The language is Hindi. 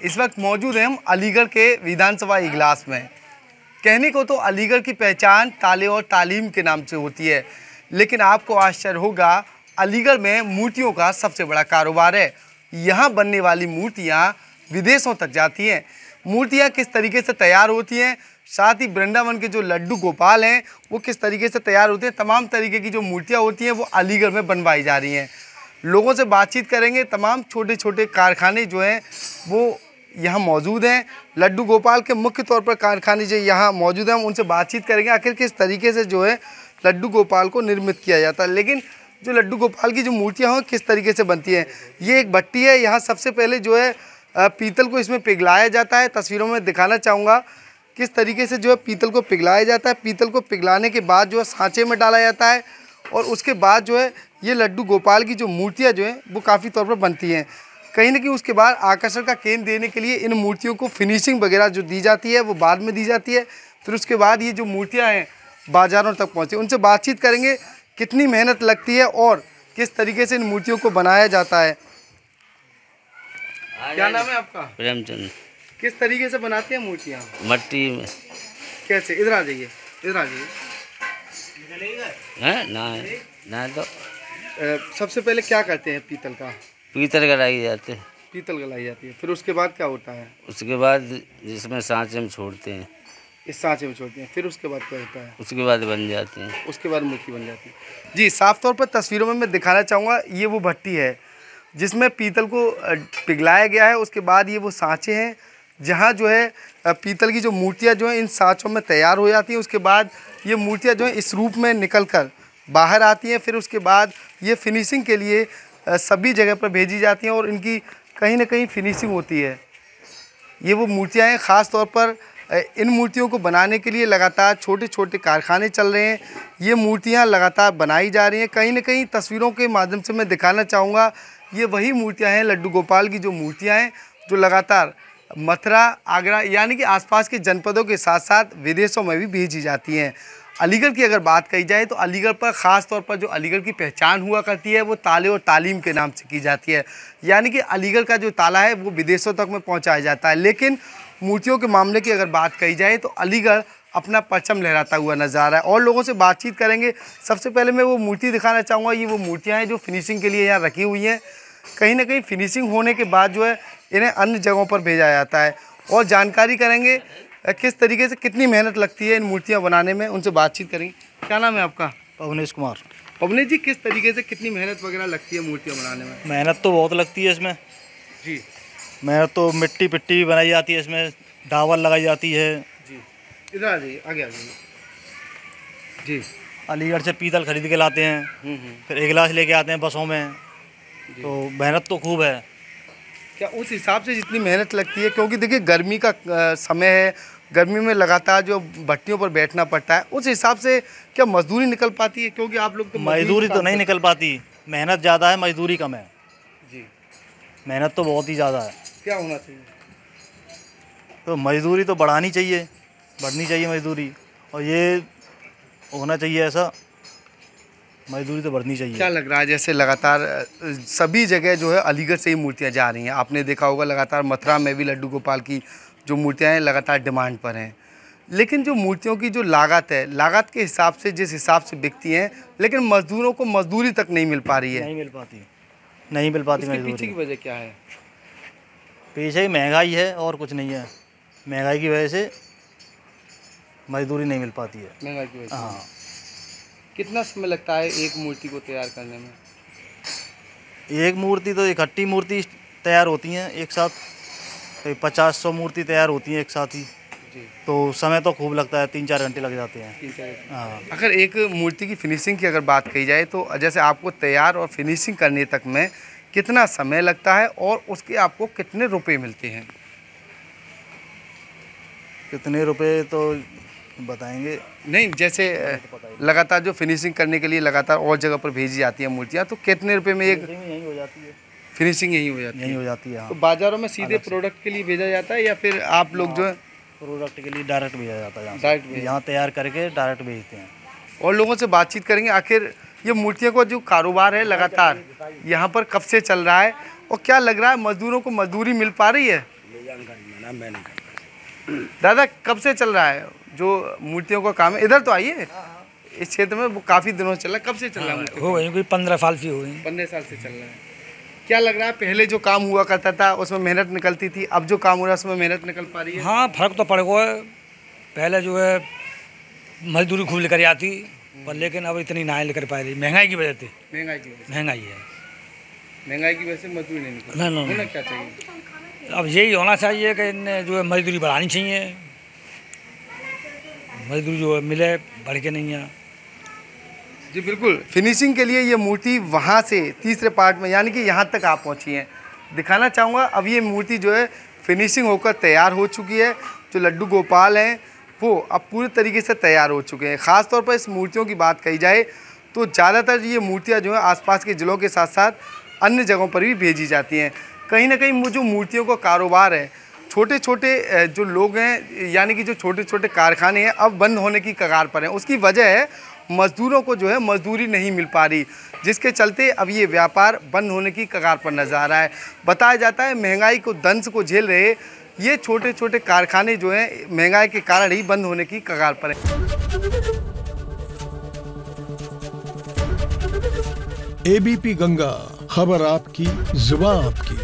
इस वक्त मौजूद हैं हम अलीगढ़ के विधानसभा इजलास में। कहने को तो अलीगढ़ की पहचान ताले और तालीम के नाम से होती है, लेकिन आपको आश्चर्य होगा अलीगढ़ में मूर्तियों का सबसे बड़ा कारोबार है। यहाँ बनने वाली मूर्तियाँ विदेशों तक जाती हैं। मूर्तियाँ किस तरीके से तैयार होती हैं, साथ ही वृंदावन के जो लड्डू गोपाल हैं वो किस तरीके से तैयार होते हैं, तमाम तरीके की जो मूर्तियाँ होती हैं वो अलीगढ़ में बनवाई जा रही हैं। लोगों से बातचीत करेंगे। तमाम छोटे छोटे कारखाने जो हैं वो यहाँ मौजूद हैं। लड्डू गोपाल के मुख्य तौर पर कारखाने जो यहाँ मौजूद हैं, हम उनसे बातचीत करेंगे आखिर किस तरीके से जो है लड्डू गोपाल को निर्मित किया जाता है। लेकिन जो लड्डू गोपाल की जो मूर्तियाँ हैं किस तरीके से बनती हैं, ये एक भट्टी है। यहाँ सबसे पहले जो है पीतल को इसमें पिघलाया जाता है। तस्वीरों में दिखाना चाहूँगा किस तरीके से जो है पीतल को पिघलाया जाता है। पीतल को पिघलाने के बाद जो है सांचे में डाला जाता है और उसके बाद जो है ये लड्डू गोपाल की जो मूर्तियाँ जो हैं वो काफ़ी तौर पर बनती हैं। कहीं ना कहीं उसके बाद आकर्षण का केंद्र देने के लिए इन मूर्तियों को फिनिशिंग वगैरह जो दी जाती है वो बाद में दी जाती है। फिर उसके बाद ये जो मूर्तियाँ हैं बाज़ारों तक पहुँचे। उनसे बातचीत करेंगे कितनी मेहनत लगती है और किस तरीके से इन मूर्तियों को बनाया जाता है। क्या नाम है आपका? प्रेमचंद। किस तरीके से बनाते हैं मूर्तियाँ? मट्टी में। कैसे? इधर आ जाइए, इधर आ जाइए। है ना? ना तो सबसे पहले क्या करते हैं? पीतल का पीतल गलाई जाते हैं। पीतल गलाई जाती है। फिर उसके बाद क्या होता है? उसके बाद जिसमें सांचे में छोड़ते हैं, इस सांचे में छोड़ते हैं। फिर उसके बाद क्या होता है? उसके बाद बन जाते हैं। उसके बाद मूर्ति बन जाती है। जी, साफ तौर पर तस्वीरों में मैं दिखाना चाहूँगा, ये वो भट्टी है जिसमें पीतल को पिघलाया गया है। उसके बाद ये वो सांचे हैं जहाँ जो है पीतल की जो मूर्तियाँ जो हैं इन सांचों में तैयार हो जाती हैं। उसके बाद ये मूर्तियाँ जो हैं इस रूप में निकल कर बाहर आती हैं। फिर उसके बाद ये फिनिशिंग के लिए सभी जगह पर भेजी जाती हैं और इनकी कहीं ना कहीं फिनिशिंग होती है। ये वो मूर्तियाँ हैं। ख़ास तौर पर इन मूर्तियों को बनाने के लिए लगातार छोटे छोटे कारखाने चल रहे हैं। ये मूर्तियाँ लगातार बनाई जा रही हैं। कहीं ना कहीं तस्वीरों के माध्यम से मैं दिखाना चाहूँगा ये वही मूर्तियाँ हैं लड्डू गोपाल की जो मूर्तियाँ हैं जो लगातार मथुरा, आगरा यानी कि आसपास के जनपदों के साथ साथ विदेशों में भी भेजी जाती हैं। अलीगढ़ की अगर बात कही जाए तो अलीगढ़ पर ख़ास तौर पर जो अलीगढ़ की पहचान हुआ करती है वो ताले और तालीम के नाम से की जाती है। यानी कि अलीगढ़ का जो ताला है वो विदेशों तक में पहुंचाया जाता है। लेकिन मूर्तियों के मामले की अगर बात कही जाए तो अलीगढ़ अपना परचम लहराता हुआ नजर आ रहा है। और लोगों से बातचीत करेंगे। सबसे पहले मैं वो मूर्ति दिखाना चाहूँगा। ये वो मूर्तियाँ हैं जो फिनिशिंग के लिए यहाँ रखी हुई हैं। कहीं ना कहीं फिनिशिंग होने के बाद जो है इन्हें अन्य जगहों पर भेजा जाता है। और जानकारी करेंगे किस तरीके से कितनी मेहनत लगती है इन मूर्तियाँ बनाने में, उनसे बातचीत करेंगे। क्या नाम है आपका? पवनेश कुमार। पवनेश जी, किस तरीके से कितनी मेहनत वगैरह लगती है मूर्तियाँ बनाने में? मेहनत तो बहुत लगती है इसमें जी। मेहनत तो मिट्टी पिट्टी भी बनाई जाती है, इसमें डावल लगाई जाती है। जी, इधर आ जाइए, आगे आ जाइए। जी, अलीगढ़ से पीतल खरीद के लाते हैं, फिर एक गिलास लेके आते हैं बसों में। तो मेहनत तो खूब है। क्या उस हिसाब से जितनी मेहनत लगती है, क्योंकि देखिए गर्मी का समय है, गर्मी में लगातार जो भट्टियों पर बैठना पड़ता है, उस हिसाब से क्या मजदूरी निकल पाती है? क्योंकि आप लोग तो मजदूरी तो नहीं निकल पाती, मेहनत ज़्यादा है, मजदूरी कम है। जी, मेहनत तो बहुत ही ज़्यादा है। क्या होना चाहिए? तो मजदूरी तो बढ़ानी चाहिए, बढ़नी चाहिए मजदूरी, और ये होना चाहिए ऐसा, मजदूरी तो बढ़नी चाहिए। क्या लग रहा है जैसे लगातार सभी जगह जो है अलीगढ़ से ही मूर्तियाँ जा रही हैं? आपने देखा होगा लगातार मथुरा में भी लड्डू गोपाल की जो मूर्तियाँ हैं लगातार डिमांड पर हैं। लेकिन जो मूर्तियों की जो लागत है, लागत के हिसाब से जिस हिसाब से बिकती हैं, लेकिन मजदूरों को मजदूरी तक नहीं मिल पा रही है। नहीं मिल पाती, नहीं मिल पाती मजदूरी। पीछे की वजह क्या है? पीछे महंगाई है और कुछ नहीं है। महंगाई की वजह से मजदूरी नहीं मिल पाती है। महंगाई की वजह से। हाँ। कितना समय लगता है एक मूर्ति को तैयार करने में? एक मूर्ति तो इकट्ठी मूर्ति तैयार होती हैं एक साथ, 50-100 मूर्ति तैयार होती हैं एक साथ ही। जी। तो समय तो खूब लगता है, 3-4 घंटे लग जाते हैं। 3-4 घंटे। हाँ। अगर एक मूर्ति की फिनिशिंग की अगर बात कही जाए तो जैसे आपको तैयार और फिनिशिंग करने तक में कितना समय लगता है और उसके आपको कितने रुपए मिलते हैं? कितने रुपए तो बताएंगे नहीं, जैसे लगातार जो फिनिशिंग करने के लिए लगातार और जगह पर भेजी जाती है मूर्तियाँ, तो कितने रुपए में एक यही हो जाती है? फिनिशिंग यही हो जाती है? यही हो जाती है। हाँ। तो बाज़ारों में सीधे प्रोडक्ट के लिए भेजा जाता है या फिर आप लोग जो है प्रोडक्ट के लिए डायरेक्ट भेजा जाता है? डायरेक्ट यहाँ तैयार करके डायरेक्ट भेजते हैं। और लोगों से बातचीत करेंगे आखिर ये मूर्तियों का जो कारोबार है लगातार यहाँ पर कब से चल रहा है और क्या लग रहा है मजदूरों को मजदूरी मिल पा रही है? ना मैं नहीं करता। दादा कब से चल रहा है जो मूर्तियों का काम है? इधर तो आइए, इस क्षेत्र में वो काफ़ी दिनों से चल रहा है। कब से चल रहा है मूर्ति? हो गई कोई 15 साल से हो गई। 15 साल से चल रहा है। क्या लग रहा है, पहले जो काम हुआ करता था उसमें मेहनत निकलती थी, अब जो काम हो रहा है उसमें मेहनत निकल पा रही है? हाँ फर्क तो पड़ गया है। पहले जो है मजदूरी खूब लेकर आती, पर लेकिन अब इतनी ना लेकर पा रही, महंगाई की वजह से। महंगाई की वजह से? महंगाई है, महंगाई की वजह से मजदूरी नहीं निकल। ना होना क्या चाहिए? अब यही होना चाहिए कि इन्हें जो है मजदूरी बढ़ानी चाहिए, मजदूरी जो है मिले, बढ़ के नहीं है। जी बिल्कुल। फिनिशिंग के लिए ये मूर्ति वहाँ से तीसरे पार्ट में यानी कि यहाँ तक आप पहुँची हैं, दिखाना चाहूँगा। अब ये मूर्ति जो है फिनिशिंग होकर तैयार हो चुकी है। जो लड्डू गोपाल हैं वो अब पूरे तरीके से तैयार हो चुके हैं। ख़ास तौर पर इस मूर्तियों की बात कही जाए तो ज़्यादातर ये मूर्तियाँ जो है आसपास के ज़िलों के साथ साथ अन्य जगहों पर भी भेजी जाती हैं। कहीं ना कहीं वो जो मूर्तियों का कारोबार है, छोटे छोटे जो लोग हैं यानी कि जो छोटे छोटे कारखाने हैं अब बंद होने की कगार पर हैं। उसकी वजह है मज़दूरों को जो है मजदूरी नहीं मिल पा रही, जिसके चलते अब ये व्यापार बंद होने की कगार पर नजर आ रहा है। बताया जाता है महंगाई को दंश को झेल रहे ये छोटे छोटे कारखाने जो हैं महंगाई के कारण ही बंद होने की कगार पर हैं। एबीपी गंगा, खबर आपकी, जुबान आपकी।